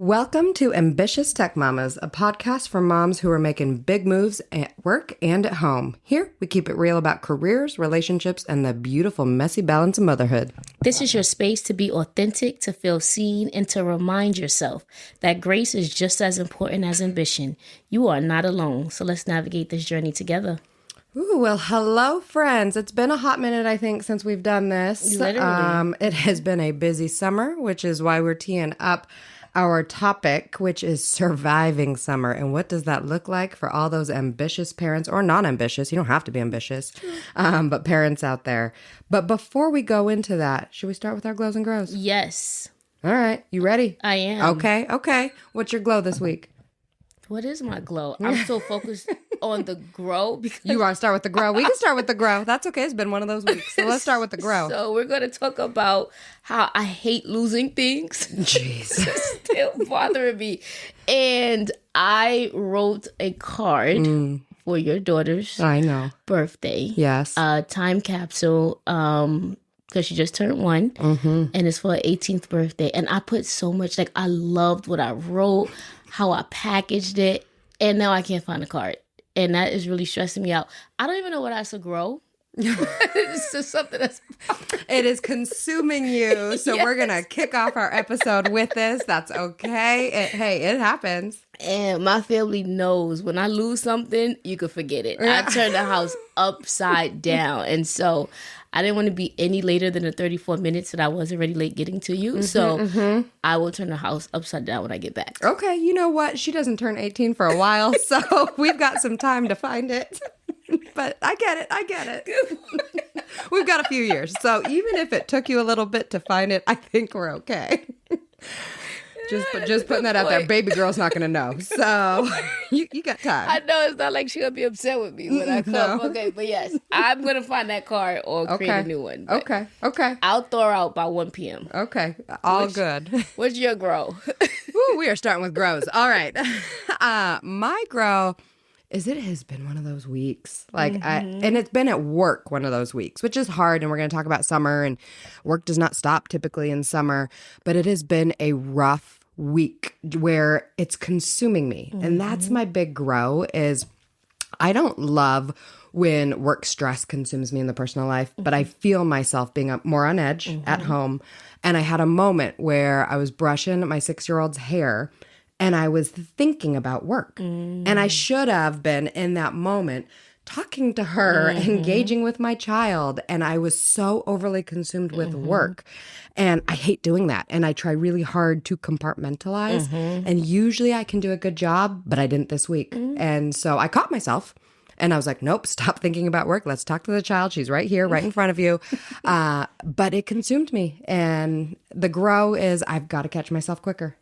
Welcome to Ambitious Tech Mamas, a podcast for moms who are making big moves at work and at home. Here, we keep it real about careers, relationships, and the beautiful, messy balance of motherhood. This is your space to be authentic, to feel seen, and to remind yourself that grace is just as important as ambition. You are not alone, so let's navigate this journey together. Ooh, well, hello, friends. It's been a hot minute, I think, since we've done this. Literally. It has been a busy summer, which is why we're teeing up our topic, which is surviving summer. And what does that look like for all those ambitious parents or non-ambitious? You don't have to be ambitious, but parents out there. But before we go into that, should we start with our glows and grows? Yes, All right. You ready? I am. Okay. What's your glow this week? What is my glow? I'm so focused on the grow because You want to start with the grow? We can start with the grow. That's okay. It's been one of those weeks. So let's start with the grow. So we're going to talk about how I hate losing things. Jesus. It's still bothering me. And I wrote a card for your daughter's I know. birthday. Yes. Time capsule. Because she just turned 1, and it's for her 18th birthday. And I put so much, like, I loved what I wrote, how I packaged it, and now I can't find the card. And that is really stressing me out. I don't even know what I should grow. It's just something that's... It is consuming you. So we're going to kick off our episode with this. That's okay. It happens. And my family knows when I lose something, you can forget it. I turn the house upside down. And so I didn't want to be any later than the 34 minutes that I was already late getting to you. So I will turn the house upside down when I get back. Okay. You know what? She doesn't turn 18 for a while. So we've got some time to find it. But I get it. We've got a few years. So even if it took you a little bit to find it, I think we're okay. Just putting that out there. Baby girl's not going to know. So you got time. I know it's not like she's going to be upset with me when I come. No. Okay, but yes, I'm going to find that card or create a new one. But Okay. I'll throw her out by 1 p.m. Okay. All good. What's your grow? Ooh, we are starting with grows. All right. My grow is it has been one of those weeks. And it's been at work one of those weeks, which is hard. And we're going to talk about summer, and work does not stop typically in summer, but it has been a rough week where it's consuming me. And that's my big grow is I don't love when work stress consumes me in the personal life, but I feel myself being more on edge at home. And I had a moment where I was brushing my 6-year-old's hair and I was thinking about work. And I should have been in that moment talking to her, engaging with my child. And I was so overly consumed with work. And I hate doing that. And I try really hard to compartmentalize. And usually I can do a good job, but I didn't this week. And so I caught myself. And I was like, nope, stop thinking about work. Let's talk to the child. She's right here, right in front of you. But it consumed me. And the grow is I've got to catch myself quicker.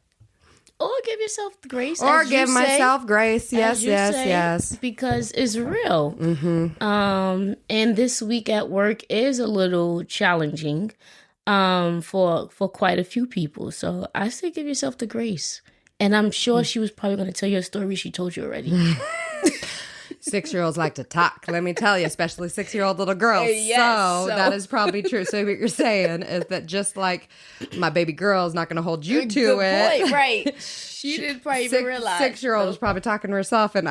Or give yourself grace. Or as give you say, myself grace. as you say, Yes. Because it's real. And this week at work is a little challenging for quite a few people. So I say give yourself the grace. And I'm sure she was probably going to tell you a story she told you already. 6-year-olds like to talk, let me tell you, especially 6-year-old little girls. Yes, so so- that is probably true. So what you're saying is that just like my baby girl is not going to hold you to Good it. point, right. She didn't probably even realize. 6-year-old was probably talking to herself, and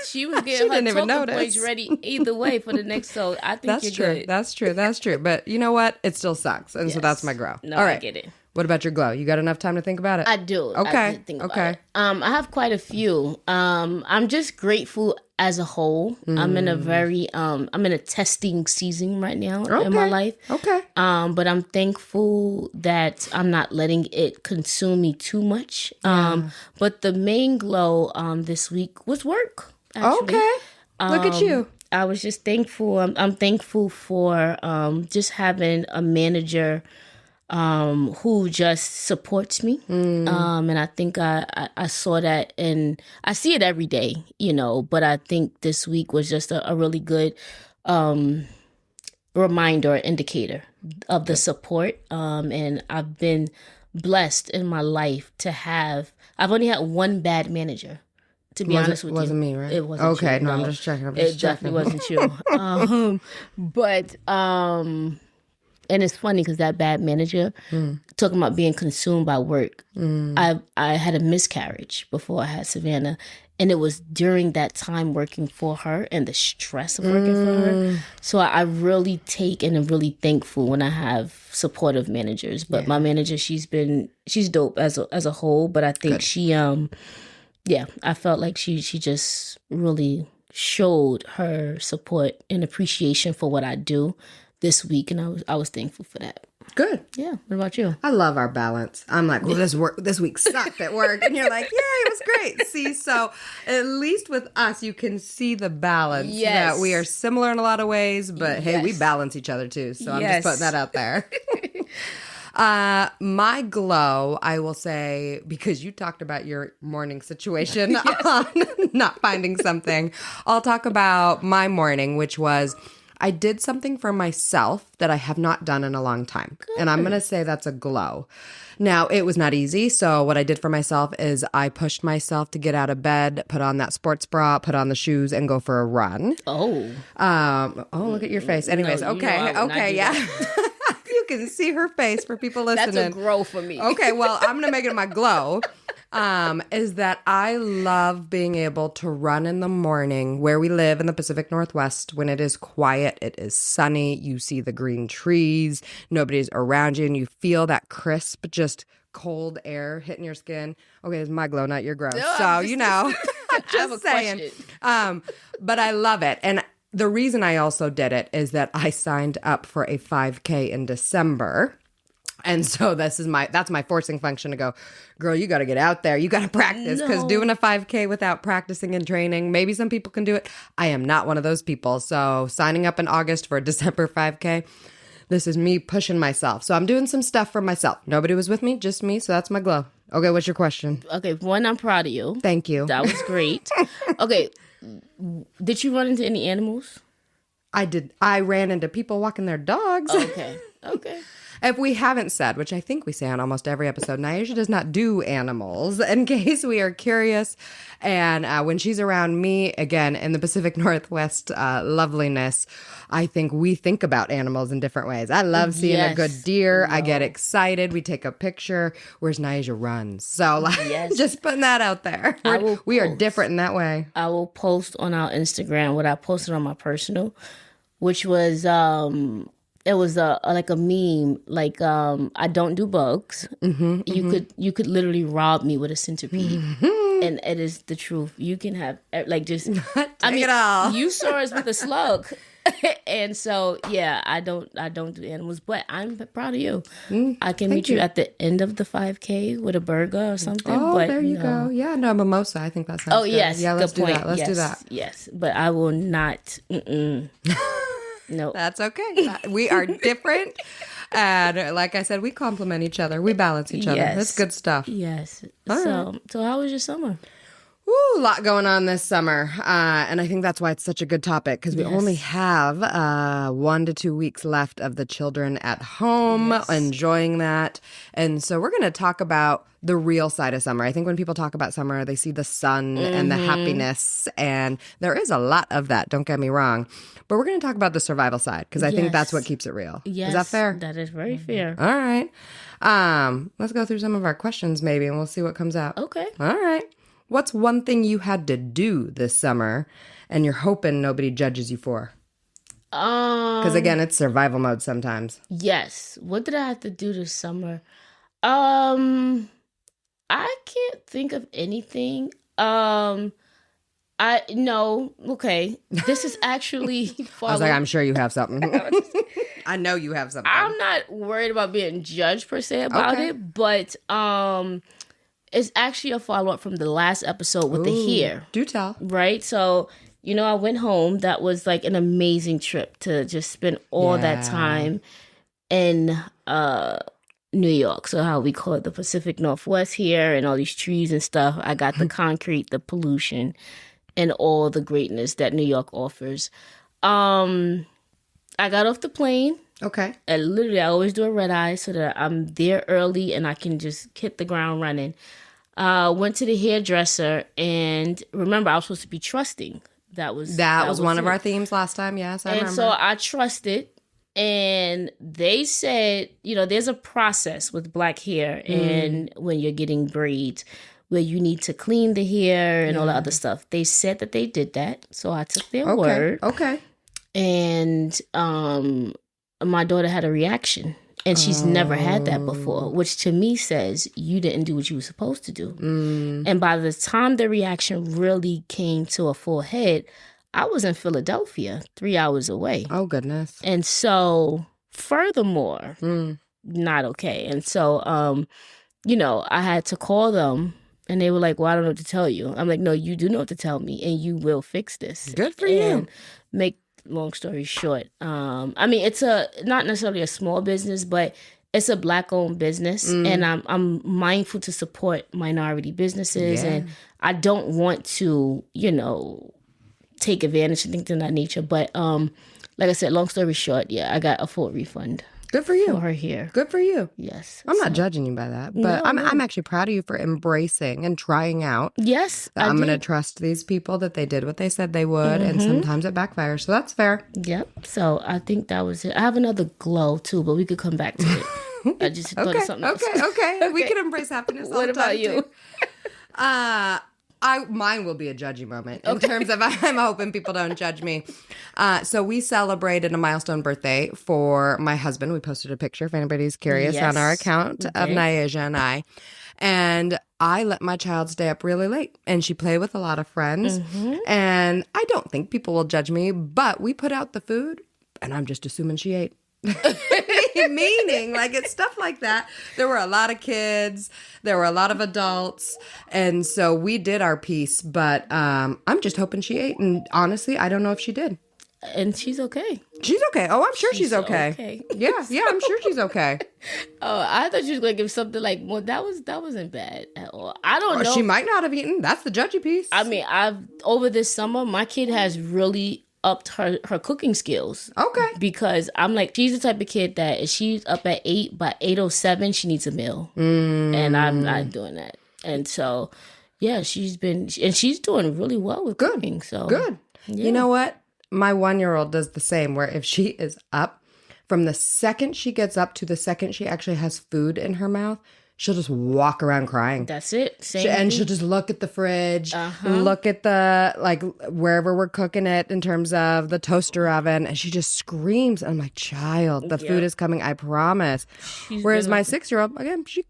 She was getting her didn't even talking notice. points ready either way for the next. So I think That's you're true. good. That's true. But you know what? It still sucks. And so Yes. that's my grow. No, All I right. get it. What about your glow? You got enough time to think about it? I do. Okay. I did think about Okay. it. I have quite a few. I'm just grateful as a whole. I'm in a very I'm in a testing season right now in my life. Okay. But I'm thankful that I'm not letting it consume me too much. But the main glow this week was work. Actually. Okay. Look at you. I was just thankful. I'm thankful for just having a manager who just supports me. And I think I saw that, and I see it every day, but I think this week was just a really good reminder, indicator of the support. And I've been blessed in my life to have, I've only had one bad manager. To be honest with you. It wasn't me, right? It wasn't okay, you. no, I'm just checking. It definitely wasn't you. But And it's funny because that bad manager, talking about being consumed by work, I had a miscarriage before I had Savannah. And it was during that time working for her and the stress of working for her. So I really take and am really thankful when I have supportive managers. But my manager, she's dope as a whole. But I think she, I felt like she just really showed her support and appreciation for what I do this week. And I was thankful for that. Good. Yeah. What about you? I love our balance. I'm like, well, this week sucked at work. And you're like, yeah, it was great. See, so at least with us, you can see the balance. Yes. That we are similar in a lot of ways, but hey, we balance each other too. So I'm just putting that out there. My glow, I will say, because you talked about your morning situation on not finding something, I'll talk about my morning, which was I did something for myself that I have not done in a long time. Good. And I'm going to say that's a glow. Now, it was not easy. So what I did for myself is I pushed myself to get out of bed, put on that sports bra, put on the shoes, and go for a run. Oh. Look at your face. Anyways, no, okay, yeah. You can see her face for people listening. That's a glow for me. Okay, well, I'm going to make it my glow. Is that I love being able to run in the morning where we live in the Pacific Northwest when it is quiet, it is sunny, you see the green trees, nobody's around you, and you feel that crisp, just cold air hitting your skin. Okay, it's my glow, not your grow. No, so, you know, just saying. But I love it. And the reason I also did it is that I signed up for a 5K in December. And so that's my forcing function to go, girl, you got to get out there. You got to practice because doing a 5K without practicing and training, maybe some people can do it. I am not one of those people. So signing up in August for a December 5K, this is me pushing myself. So I'm doing some stuff for myself. Nobody was with me, just me. So that's my glow. Okay, what's your question? Okay, one, I'm proud of you. Thank you. That was great. Okay, did you run into any animals? I did. I ran into people walking their dogs. Okay. If we haven't said, which I think we say on almost every episode, Nyasia does not do animals, in case we are curious. And when she's around me, again, in the Pacific Northwest loveliness, I think we think about animals in different ways. I love seeing a good deer. I get excited. We take a picture. Whereas Nyasia runs. So just putting that out there. We are different in that way. I will post on our Instagram what I posted on my personal, which was... it was like a meme, like I don't do bugs. You could literally rob me with a centipede, and it is the truth. You can have like just it all. You saw us with a slug, and so I don't do animals, but I'm proud of you. I can meet you at the end of the 5K with a burger or something. Oh, but there you go. Yeah, no, mimosa. I think that sounds good. Yes, yeah, let's good do point. that. Let's do that. Yes, but I will not. No, that's okay. We are different, and like I said, we complement each other. We balance each other. That's good stuff. Yes. All right. So how was your summer? Ooh, a lot going on this summer, and I think that's why it's such a good topic because we only have 1 to 2 weeks left of the children at home, enjoying that, and so we're going to talk about the real side of summer. I think when people talk about summer, they see the sun and the happiness, and there is a lot of that. Don't get me wrong, but we're going to talk about the survival side because I think that's what keeps it real. Yes, is that fair? That is very fair. All right, let's go through some of our questions maybe, and we'll see what comes out. Okay. All right. What's one thing you had to do this summer and you're hoping nobody judges you for? Because again, it's survival mode sometimes. Yes. What did I have to do this summer? I can't think of anything. Okay. This is actually I was like, I'm sure you have something. I know you have something. I'm not worried about being judged per se about it, but it's actually a follow-up from the last episode with the hair. Do tell. Right? So, I went home. That was like an amazing trip to just spend all that time in New York. So how we call it the Pacific Northwest here and all these trees and stuff. I got the concrete, the pollution, and all the greatness that New York offers. I got off the plane. Okay. And literally, I always do a red eye so that I'm there early and I can just hit the ground running. Went to the hairdresser, and remember, I was supposed to be trusting. That was one of our themes last time. Yes, I remember. And so I trusted, And they said, there's a process with black hair and when you're getting braids where you need to clean the hair and all the other stuff. They said that they did that. So I took their word. Okay. And my daughter had a reaction. And she's never had that before, which to me says you didn't do what you were supposed to do. And by the time the reaction really came to a full head, I was in Philadelphia, 3 hours away. Oh, goodness. And so, furthermore, not okay. And so, I had to call them. And they were like, well, I don't know what to tell you. I'm like, no, you do know what to tell me. And you will fix this. Good for you. Make long story short. It's not necessarily a small business, but it's a Black-owned business. And I'm mindful to support minority businesses. Yeah. And I don't want to, take advantage of things of that nature. But like I said, long story short, I got a full refund. Good for you. For her hair. Good for you. Yes. I'm not judging you by that, but I'm actually proud of you for embracing and trying out. Yes, I'm going to trust these people that they did what they said they would, and sometimes it backfires, so that's fair. Yep. So I think that was it. I have another glow too, but we could come back to it. I just thought of something else. Okay. We can embrace happiness all What the time, about you? Too. Mine will be a judgy moment in terms of I'm hoping people don't judge me. So we celebrated a milestone birthday for my husband. We posted a picture if anybody's curious on our account of Nyasia and I. And I let my child stay up really late and she played with a lot of friends. And I don't think people will judge me, but we put out the food and I'm just assuming she ate. Meaning, like, it's stuff like that. There were a lot of kids. There were a lot of adults. And so we did our piece, but I'm just hoping she ate. And honestly, I don't know if she did. And she's okay. She's okay. Oh, I'm sure she's okay. Yeah, I'm sure she's okay. Oh, I thought she was going to give something like, well, that wasn't bad at all. I don't know. She might not have eaten. That's the judgy piece. I mean, over this summer, my kid has really upped her cooking skills. Okay. Because I'm like, she's the type of kid that if she's up at 8, by 8:07, she needs a meal. And I'm not doing that. And so, she's doing really well with cooking. So Good. Yeah. You know what? My 1-year-old does the same, where if she is up, from the second she gets up to the second she actually has food in her mouth, she'll just walk around crying. That's it. She'll just look at the fridge, look at the, like, wherever we're cooking it in terms of the toaster oven, and she just screams. I'm like, child, the food is coming, I promise. Whereas my 6-year-old, again, she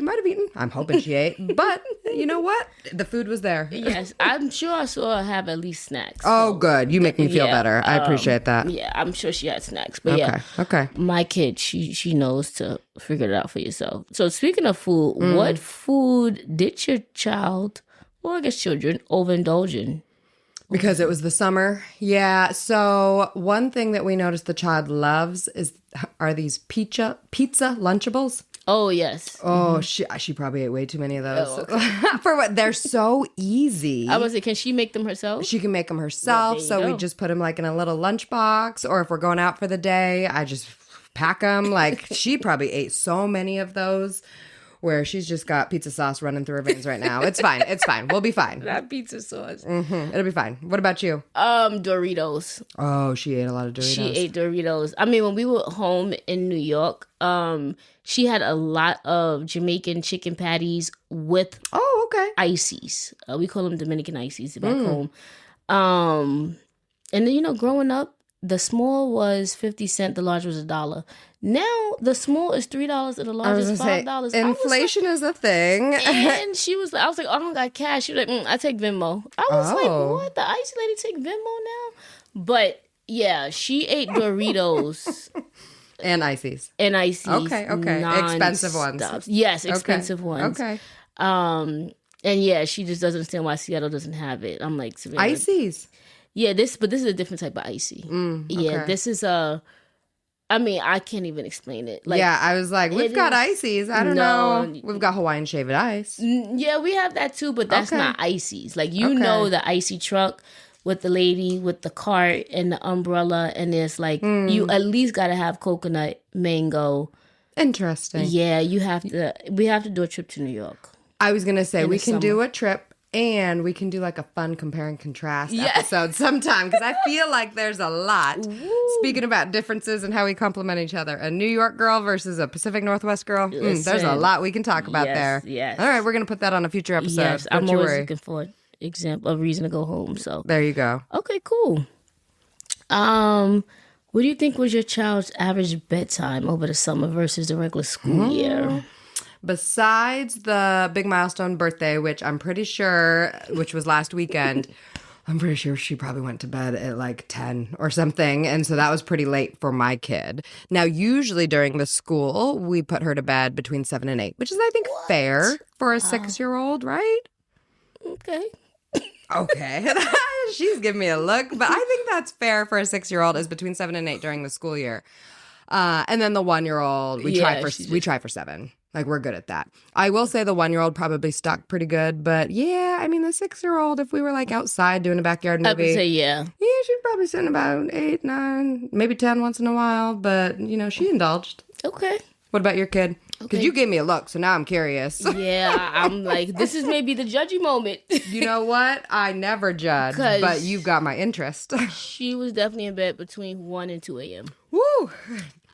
might have eaten. I'm hoping she ate. But you know what? The food was there. Yes, I'm sure I saw her have at least snacks. Oh, good. You make me feel better. I appreciate that. Yeah, I'm sure she had snacks. But okay. My kid, she knows to figure it out for yourself. So speaking of food, what food did your child, or I guess children, overindulge in? Because it was the summer. Yeah. So one thing that we noticed the child loves are these pizza Lunchables. Oh, yes. Oh, she probably ate way too many of those. Oh, okay. For what? They're so easy. I was like, can she make them herself? She can make them herself. Well, so we just put them like in a little lunchbox, or if we're going out for the day, I just pack them. Like, she probably ate so many of those where she's just got pizza sauce running through her veins right now. It's fine. It's fine. We'll be fine. That pizza sauce. It'll be fine. What about you? Doritos. Oh, she ate a lot of Doritos. She ate Doritos. I mean, when we were home in New York, she had a lot of Jamaican chicken patties with ices. We call them Dominican ices back home. And then, growing up, the small was 50 cents, the large was $1. Now the small is $3 and the large is $5. Inflation is a thing. And she was like, I was like, oh, I don't got cash. She was like, I take Venmo. I was like, what? The icy lady take Venmo now? But yeah, she ate Doritos. And ices. Okay. Expensive ones. Yes, expensive ones. Okay. And yeah, she just doesn't understand why Seattle doesn't have it. I'm like, Savannah. Ices. Yeah, this is a different type of icy. Yeah, this is I can't even explain it. Like, yeah, I was like, we've got ices. I don't know. We've got Hawaiian shaved ice. Yeah, we have that too, but that's not ices. Like, know the icy truck with the lady with the cart and the umbrella, and there's like, you at least got to have coconut, mango. Interesting. Yeah, we have to do a trip to New York. I was going to say, we can do a trip. And we can do like a fun compare and contrast episode sometime because I feel like there's a lot. Woo. Speaking about differences and how we complement each other. A New York girl versus a Pacific Northwest girl. There's a lot we can talk about there. Yes. All right, we're going to put that on a future episode. Yes, Don't I'm you always worry. looking for a reason to go home. So There you go. okay, cool. What do you think was your child's average bedtime over the summer versus the regular school year? Besides the big milestone birthday, which I'm pretty sure, which was last weekend, I'm pretty sure she probably went to bed at like 10 or something. And so that was pretty late for my kid. Now, usually during the school, we put her to bed between 7 and 8, which is, I think, fair for a 6-year-old, right? Okay. Okay. She's giving me a look, but I think that's fair for a 6-year-old is between 7 and 8 during the school year. And then the 1-year-old, we try for 7. Like, we're good at that. I will say the 1-year-old probably stuck pretty good. But, yeah, I mean, the 6-year-old, if we were, like, outside doing a backyard movie. I would say, yeah. Yeah, she'd probably sit about 8, 9, maybe 10 once in a while. But, you know, she indulged. Okay. What about your kid? Because you gave me a look, so now I'm curious. Yeah, I'm like, this is maybe the judgy moment. You know what? I never judge, but you've got my interest. She was definitely in bed between 1 and 2 a.m. Woo!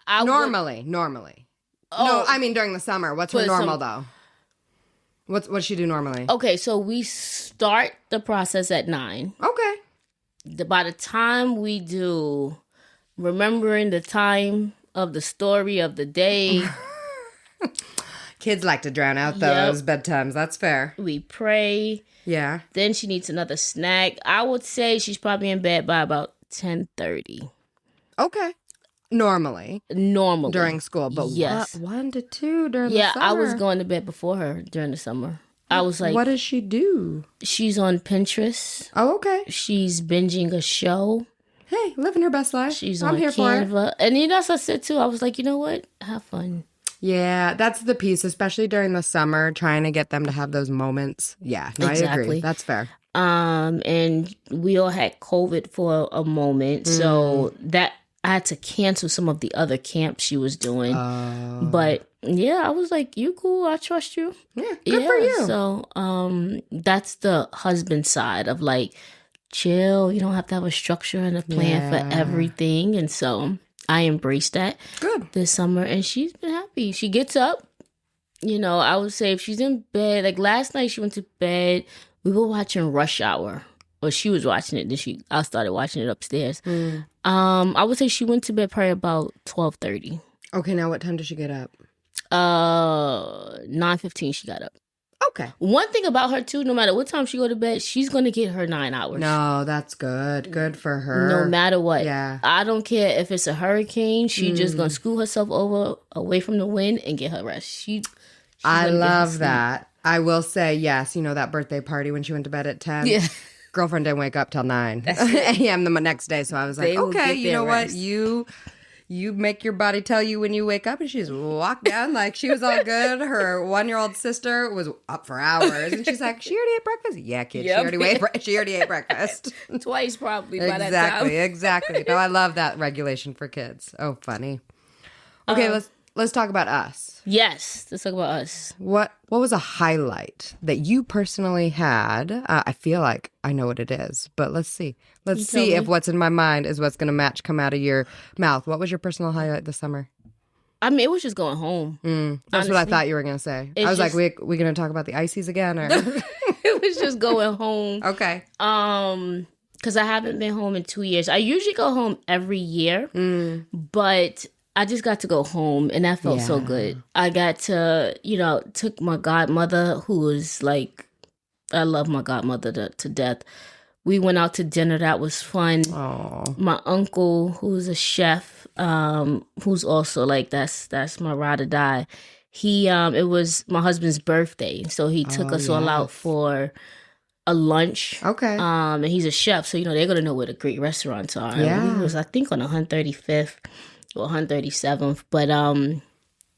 Normally. No, I mean during the summer. What's her normal though? What does she do normally? Okay, so we start the process at 9. Okay. By the time we do remembering the time of the story of the day. Kids like to drown out those bedtimes. That's fair. We pray. Yeah. Then she needs another snack. I would say she's probably in bed by about 10:30. Okay. Normally. During school. But yes. 1 to 2 during the Yeah, summer? I was going to bed before her during the summer. I was like... What does she do? She's on Pinterest. Oh, okay. She's binging a show. Hey, living her best life. She's I'm on here Canva. for it. And that's what I said too. I was like, you know what? Have fun. Yeah, that's the piece, especially during the summer, trying to get them to have those moments. Yeah, no, Exactly. I agree. That's fair. And we all had COVID for a moment. So that I had to cancel some of the other camps she was doing. But yeah, I was like, you cool. I trust you. Yeah, good for you. So that's the husband side of like, chill. You don't have to have a structure and a plan for everything. And so I embraced that this summer, and she's been happy. She gets up. You know, I would say if she's in bed, like last night she went to bed. We were watching Rush Hour. Well, she was watching it. Then I started watching it upstairs. I would say she went to bed probably about 12:30. Okay, now what time does she get up? 9:15 she got up. Okay. One thing about her too, no matter what time she go to bed, she's gonna get her 9 hours. No, that's good. Good for her. No matter what. Yeah. I don't care if it's a hurricane. She just gonna scoot herself over away from the wind and get her rest. I love that. I will say, yes, you know, that birthday party when she went to bed at 10. Yeah. Girlfriend didn't wake up till 9 a.m. the next day. So I was like, okay, you know what? You make your body tell you when you wake up, and she just walked down like she was all good. Her 1-year-old sister was up for hours, and she's like, she already ate breakfast? Yeah, kid, she already ate breakfast. Twice probably by that time. Exactly. No, I love that regulation for kids. Oh, funny. Okay, let's talk about us. Yes, let's talk about us. What was a highlight that you personally had? I feel like I know what it is, but let's see. Let's see if what's in my mind is what's going to come out of your mouth. What was your personal highlight this summer? I mean, it was just going home. That's what I thought you were going to say. I was like, we going to talk about the ices again? Or? It was just going home. Okay. Because I haven't been home in 2 years. I usually go home every year, but I just got to go home, and that felt so good. I got to, took my godmother, who was like, I love my godmother to death. We went out to dinner. That was fun. Aww. My uncle, who's a chef, who's also like, that's my ride or die. It was my husband's birthday, so he took us all out for a lunch. Okay. And he's a chef, so they're gonna know where the great restaurants are. Yeah. And we was, I think, on 135th or 137th, but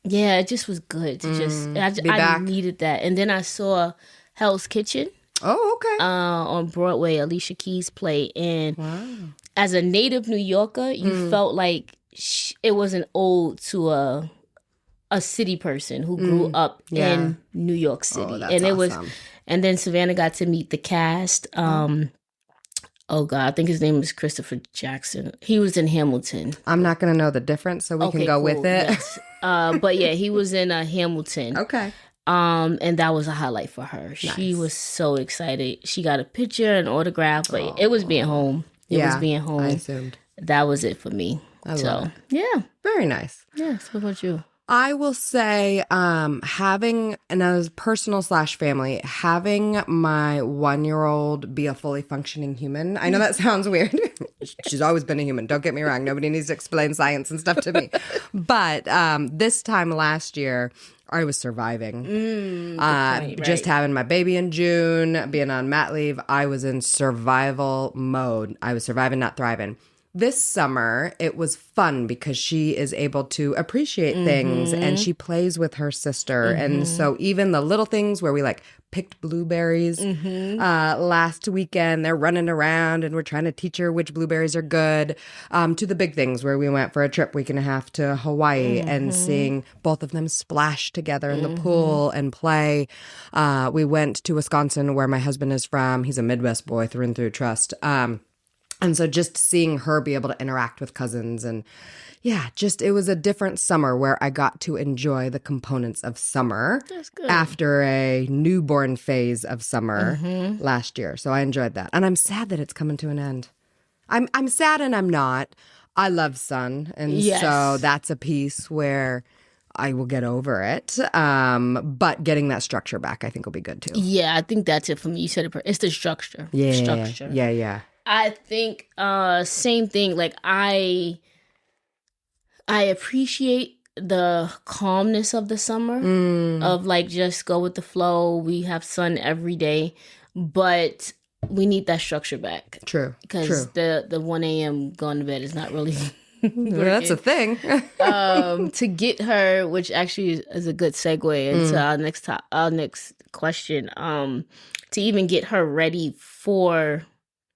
yeah, it just was good to I needed that. And then I saw Hell's Kitchen. Oh, okay. On Broadway, Alicia Keys played, and as a native New Yorker, you felt like it was an ode to a city person who grew up in New York City. Oh, that's and it awesome. was, and then Savannah got to meet the cast. Oh God, I think his name is Christopher Jackson. He was in Hamilton. I'm not going to know the difference, so we can go with it. Yes. But yeah, he was in Hamilton. Okay. And that was a highlight for her. Nice. She was so excited. She got a picture, an autograph, but it was being home. It was being home. I assumed. That was it for me. I love it. Yeah. Very nice. Yes. What about you? I will say having, and as personal / family, having my 1-year-old be a fully functioning human. I know that sounds weird. She's always been a human. Don't get me wrong. Nobody needs to explain science and stuff to me. But this time last year, I was surviving. Just having my baby in June, being on mat leave, I was in survival mode. I was surviving, not thriving. This summer, it was fun because she is able to appreciate things and she plays with her sister. And so even the little things where we like picked blueberries last weekend, they're running around and we're trying to teach her which blueberries are good, to the big things where we went for a trip week and a half to Hawaii and seeing both of them splash together in the pool and play. We went to Wisconsin where my husband is from. He's a Midwest boy through and through, trust. And so just seeing her be able to interact with cousins and it was a different summer where I got to enjoy the components of summer after a newborn phase of summer last year. So I enjoyed that. And I'm sad that it's coming to an end. I'm sad and I'm not. I love sun. And so that's a piece where I will get over it. But getting that structure back, I think will be good too. Yeah, I think that's it for me. You said it. It's the structure. Yeah. Structure. Yeah. I think same thing. Like I appreciate the calmness of the summer of like just go with the flow. We have sun every day, but we need that structure back. True. Because the 1 a.m. going to bed is not really that's a thing. To get her, which actually is a good segue into our next question. To even get her ready for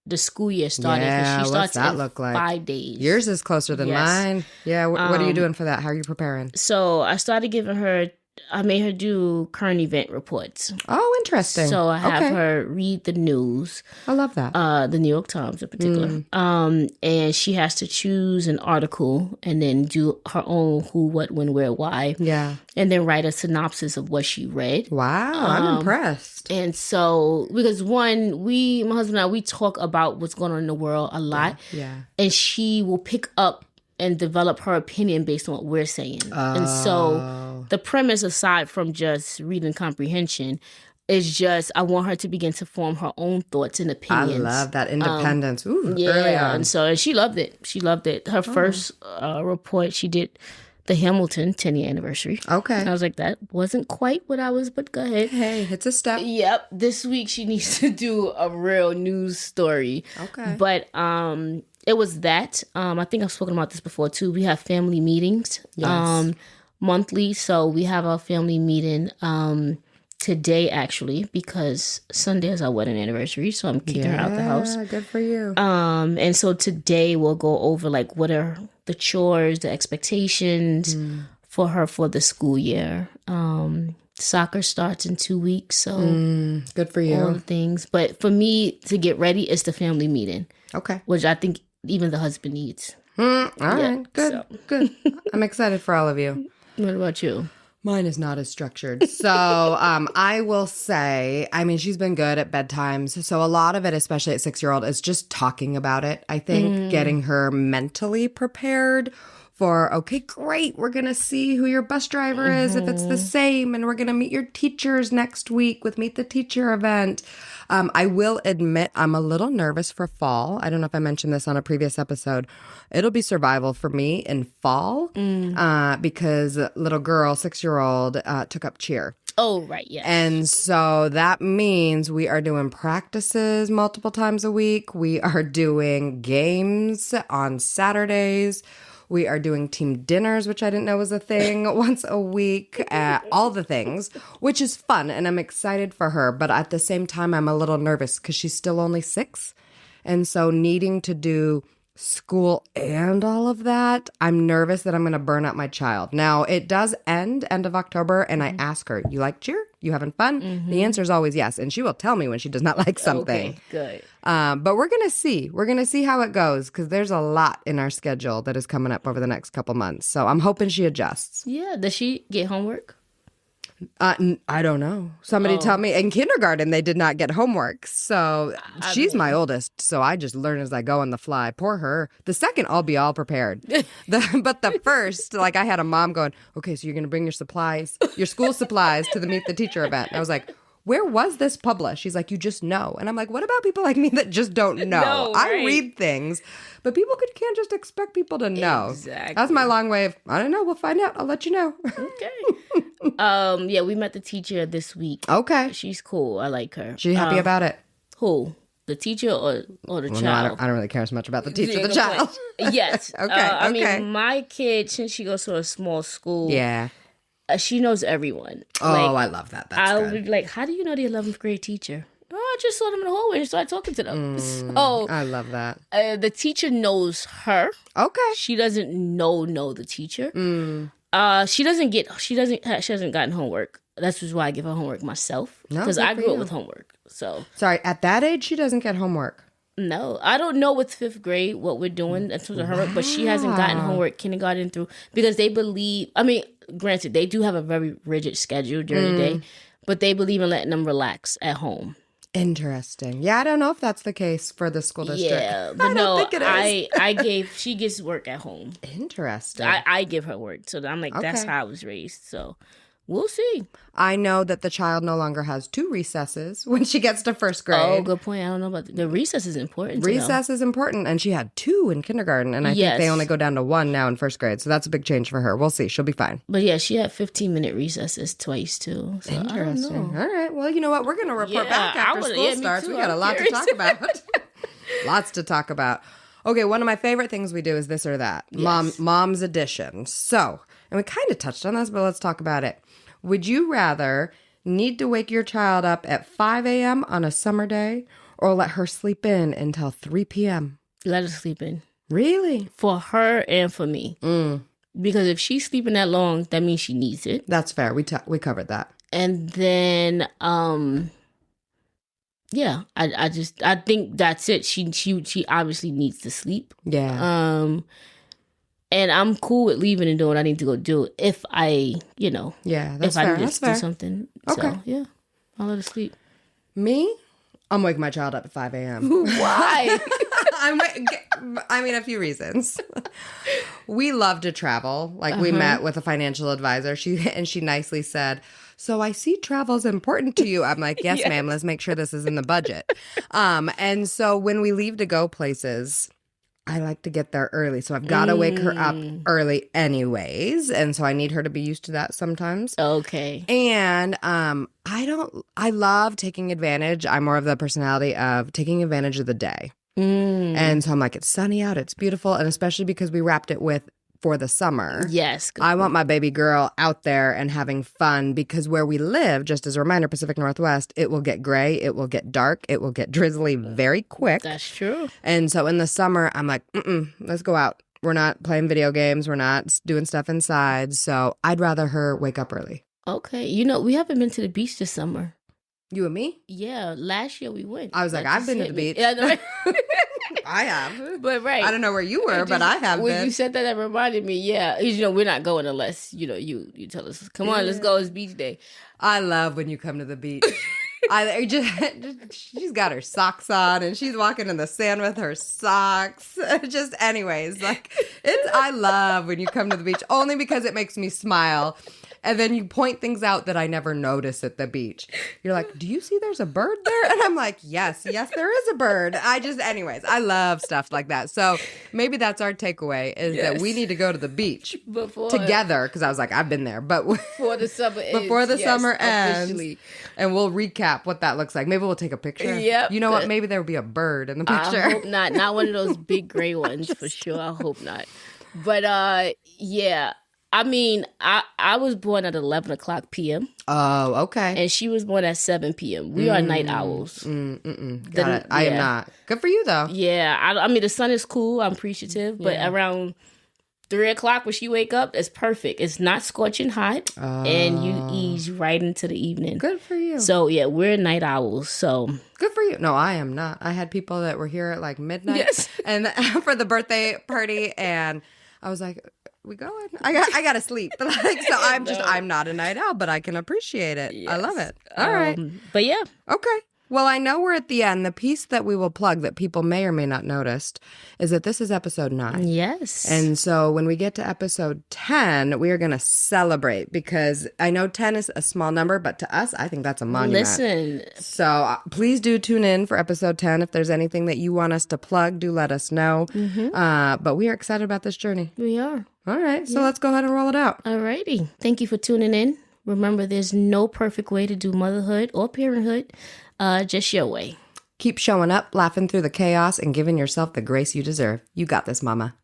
the school year starting. Yeah, she what's starts that in look like? 5 days. Yours is closer than mine. Yeah, what are you doing for that? How are you preparing? So I started giving her, I made her do current event reports. Oh, interesting. So I have her read the news. I love that. The New York Times in particular. And she has to choose an article and then do her own who, what, when, where, why. Yeah. And then write a synopsis of what she read. Wow, I'm impressed. And so, because my husband and I, we talk about what's going on in the world a lot. Yeah. And she will pick up and develop her opinion based on what we're saying. And so the premise, aside from just reading comprehension, is just I want her to begin to form her own thoughts and opinions. I love that independence. Ooh, yeah, early on. And she loved it. She loved it. Her first report, she did the Hamilton 10-year anniversary. Okay. And I was like, that wasn't quite what I was, but go ahead. Hey, it's a step. Yep. This week she needs to do a real news story. Okay. But it was that. I think I've spoken about this before too. We have family meetings monthly. So we have our family meeting today actually because Sunday is our wedding anniversary. So I'm kicking her out the house. Yeah, good for you. And so today we'll go over like what are the chores, the expectations for her for the school year. Soccer starts in 2 weeks, so good for you. All the things. But for me to get ready, it's the family meeting. Okay. Which I think even the husband needs. All right. Good. So. Good. I'm excited for all of you. What about you? Mine is not as structured. So I will say, I mean, she's been good at bedtimes. So a lot of it, especially at 6-year-old, is just talking about it. I think getting her mentally prepared for, okay, great, we're going to see who your bus driver is if it's the same. And we're going to meet your teachers next week with Meet the Teacher event. I will admit I'm a little nervous for fall. I don't know if I mentioned this on a previous episode. It'll be survival for me in fall because little girl, 6-year-old, took up cheer. Oh, right, yes. And so that means we are doing practices multiple times a week. We are doing games on Saturdays. We are doing team dinners, which I didn't know was a thing, once a week, all the things, which is fun. And I'm excited for her. But at the same time, I'm a little nervous because she's still only 6. And so needing to do school and all of that, I'm nervous that I'm going to burn out my child. Now, it does end of October, and I ask her, you like cheer? You having fun? The answer is always yes, and she will tell me when she does not like something. Okay, good. But we're going to see. We're going to see how it goes, because there's a lot in our schedule that is coming up over the next couple months. So I'm hoping she adjusts. Yeah. Does she get homework? I don't know. Somebody tell me. In kindergarten, they did not get homework. So she's my oldest. So I just learn as I go on the fly. Poor her. The second, I'll be all prepared. But the first, like I had a mom going, okay, so you're going to bring your supplies, your school supplies to the Meet the Teacher event. And I was like, where was this published? She's like, you just know. And I'm like, what about people like me that just don't know? No, right. I read things, but people can't just expect people to know. Exactly. That's my long way of, I don't know. We'll find out. I'll let you know. Okay. Yeah, we met the teacher this week. Okay. She's cool. I like her. She happy about it? Who? The teacher or the child? No, I don't really care as much about the teacher, the child. Yes. Okay. I mean, my kid, since she goes to a small school, Yeah. She knows everyone. Oh, I love that. That's I'll good. be like, how do you know the 11th grade teacher? Oh, I just saw them in the hallway and started talking to them. So I love that. the teacher knows her. Okay. She doesn't know the teacher. She hasn't gotten homework. That's just why I give her homework myself, because I grew up with homework. So sorry, at that age she doesn't get homework. No, I don't know with 5th grade what we're doing in terms of homework, but she hasn't gotten homework kindergarten through, because they believe. I mean, granted, they do have a very rigid schedule during the day, but they believe in letting them relax at home. Interesting. Yeah, I don't know if that's the case for the school district. Yeah, but she gets work at home. Interesting. I give her work, so I'm like, that's how I was raised. So we'll see. I know that the child no longer has 2 recesses when she gets to 1st grade. Oh, good point. I don't know about the recess is important. Recess is important, and she had 2 in kindergarten, and I think they only go down to 1 now in 1st grade. So that's a big change for her. We'll see. She'll be fine. But yeah, she had 15-minute recesses twice too. So Interesting. All right. Well, you know what? We're going to report back after school starts. We got a lot to talk about. Lots to talk about. Okay, one of my favorite things we do is this or that. Yes. Mom's edition. So, and we kind of touched on this, but let's talk about it. Would you rather need to wake your child up at 5 a.m. on a summer day, or let her sleep in until 3 p.m.? Let her sleep in. Really? For her and for me. Because if she's sleeping that long, that means she needs it. That's fair. We covered that. And then, yeah, I think that's it. She obviously needs to sleep. Yeah. And I'm cool with leaving and doing what I need to go do if I, yeah, that's if fair. I need to do something. Okay. So, yeah, I'll let her sleep. Me? I'm waking my child up at 5 a.m. Why? I mean, a few reasons. We love to travel. Like, we met with a financial advisor. She nicely said, so I see travel's important to you. I'm like, yes, ma'am. Let's make sure this is in the budget. And so when we leave to go places, I like to get there early. So I've got to wake her up early anyways. And so I need her to be used to that sometimes. Okay. And I love taking advantage. I'm more of the personality of taking advantage of the day. And so I'm like, it's sunny out. It's beautiful. And especially because we wrapped it with for the summer. Yes. I want my baby girl out there and having fun, because where we live, just as a reminder, Pacific Northwest, it will get gray, it will get dark, it will get drizzly very quick. That's true. And so in the summer, I'm like, let's go out. We're not playing video games. We're not doing stuff inside. So I'd rather her wake up early. Okay. We haven't been to the beach this summer. You and me? Yeah. Last year we went. I was like, I've been to the beach. Yeah, I have. But right. I don't know where you were, but I have when been. You said that reminded me, yeah. We're not going unless, you tell us, come on, let's go. It's beach day. I love when you come to the beach. She's got her socks on and she's walking in the sand with her socks. Just anyways, I love when you come to the beach, only because it makes me smile. And then you point things out that I never notice at the beach. You're like, do you see there's a bird there? And I'm like, yes, there is a bird. Anyways, I love stuff like that. So maybe that's our takeaway is that we need to go to the beach together. Because I was like, I've been there. But before the summer ends. Before the summer ends. Officially. And we'll recap what that looks like. Maybe we'll take a picture. Yep. You know what? Maybe there will be a bird in the picture. I hope not. Not one of those big gray ones for sure. I hope not. But yeah. I mean, I was born at 11 o'clock p.m. Oh, okay. and she was born at 7 p.m. We are night owls. Got it. I am not. Good for you, though. Yeah, I mean, the sun is cool. I'm appreciative. But around 3 o'clock when she wake up, it's perfect. It's not scorching hot. And you ease right into the evening. Good for you. So, yeah, we're night owls. So good for you. No, I am not. I had people that were here at like midnight Yes. and for the birthday party, and I was like, we going? I gotta sleep. Like, so I'm not a night owl, but I can appreciate it. Yes. I love it. All right. But yeah. Okay. Well, I know we're at the end. The piece that we will plug that people may or may not notice is that this is episode 9. Yes. And so when we get to episode 10, we are going to celebrate because I know 10 is a small number, but to us, I think that's a monument. Listen. So please do tune in for episode 10. If there's anything that you want us to plug, do let us know. But we are excited about this journey. We are. All right. So let's go ahead and roll it out. All righty. Thank you for tuning in. Remember, there's no perfect way to do motherhood or parenthood. Just your way. Keep showing up, laughing through the chaos, and giving yourself the grace you deserve. You got this, mama.